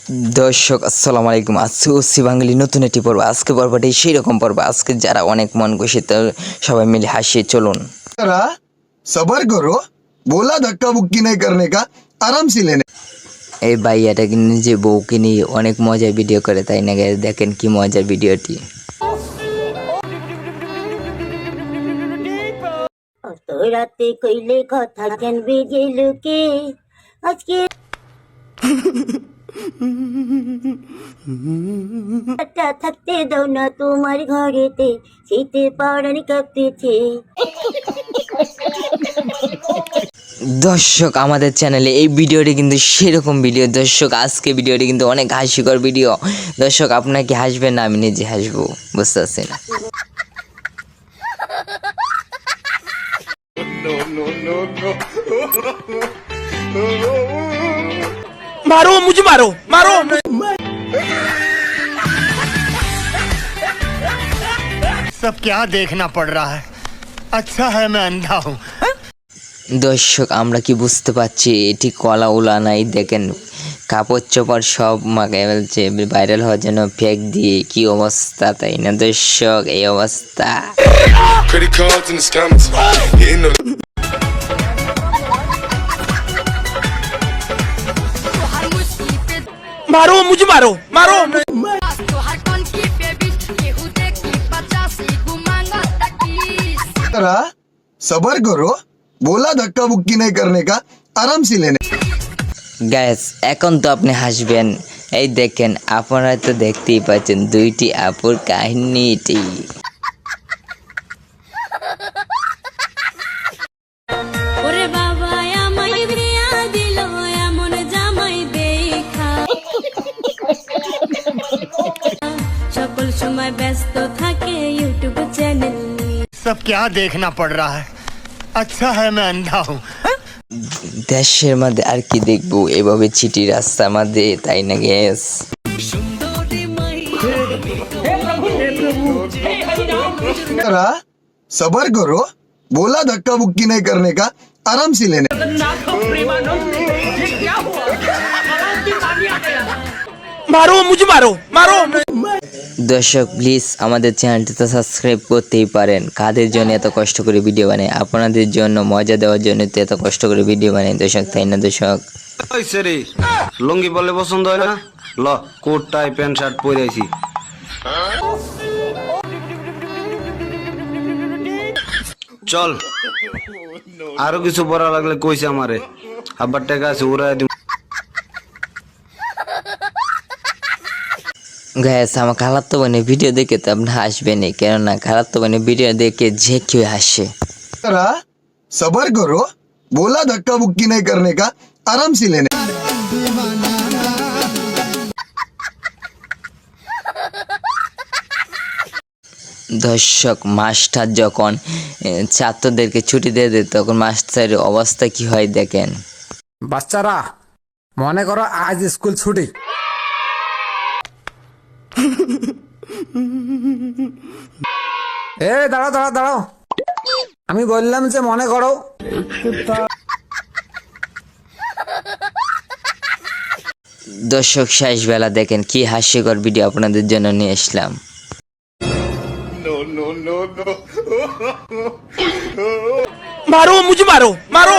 दर्शक अस्सलाम वालेकुम। आज ओसी बांगाली नतून একটি পর্ব। আজকে পর্বটি সেই রকম পর্ব। আজকে যারা অনেক মন খুশি তো সবাই মিলে হাসি চলুন। सबर करो, बोला धक्का बुक्की नहीं करने का, आराम से लेने। এই ভাইয়াটা নিজে বউকে নিয়ে অনেক মজার ভিডিও করে, তাই না গাইস? দেখেন কি মজার ভিডিওটি। তো রাতে কইলে কথা কেন বেজে লুকে আজকে থাকতে দাও না তোমার ঘরেতে, শীতে পড়ান কাঁপতেছে। দর্শক আমাদের চ্যানেলে এই ভিডিওটি কিন্তু সেরকম ভিডিও। দর্শক আজকে ভিডিওটি কিন্তু অনেক হাস্যকর ভিডিও। দর্শক আপনার কি হাসবেন না আমি নিজে হাসবো, বুঝতে পারছি না। मारो मुझे, मारो मारो। सब क्या देखना पड़ रहा है, अच्छा है मैं अंधा हूँ। দর্শক আমরা কি বুঝতে পারছি এটি কলা উলা নাই? দেখেন কাপড় চোপড় সব মাখায় ফেলছে ভাইরাল হওয়ার জন্য ফেক দিয়ে। কি অবস্থা, তাই না দর্শক? এই অবস্থা। मारो मुझे, मारो मारो। सबर करो, बोला धक्का बुक्की नहीं करने का, आराम से लेने। গ্যাস এখন তো আপনি হাসবেন। এই দেখেন আপনারা তো দেখতেই পাচ্ছেন দুইটি আপুর কাহিনীটি। ওরে বাবা আমায় বিয়া দিল এমন জামাই দেখা, সকল সময় ব্যস্ত থাকে ইউটিউব চ্যানেল। सब क्या देखना पड़ रहा है, अच्छा है मैं अंधा हूँ। দেশের মধ্যে আর কি দেখবো, এভাবে চিঠি রাস্তার মধ্যে, তাই না গ্যাস? सबर करो, बोला धक्का बुक्की नहीं करने का, आराम से लेने। मारो मुझे, मारो मारो। দর্শক প্লিজ আমাদের চ্যানেলটি তো সাবস্ক্রাইব করতেই পারেন। কাদের জন্য এত কষ্ট করে ভিডিও বানাই? আপনাদের জন্য, মজা দেওয়ার জন্য তো এত কষ্ট করে ভিডিও বানাই দর্শক, তাই না দর্শক? রে লুঙ্গি পরলে পছন্দ হয় না, ল কোট টাই প্যান্ট শার্ট পরে আইছি। চল আরো কিছু পরা লাগলে কইছে আমারে, আবার টাকা আছে উড়াই দিব। গ্যাস আমার খালাতো বোনের ভিডিও দেখে তো আপনি হাসবেন, কেননা খালাতো বোনের ভিডিও দেখে যে কেউ হাসে। सबर करो, बोला धक्का बुक्की नहीं करने का, आराम से लेने। দর্শক মাস্টার যখন ছাত্রদেরকে ছুটি দিয়ে দেয় তখন মাস্টারের অবস্থা কি হয় দেখেন। বাচ্চারা মনে করো আজ স্কুল ছুটি, এ দাঁড়াও দাঁড়াও দাঁড়াও, আমি বললাম যে মনে করো। দর্শক শেষ বেলা দেখেন কি হাস্যকর ভিডিও আপনাদের জন্য নিয়ে আসলাম। मारो मुझे, मारो मारो।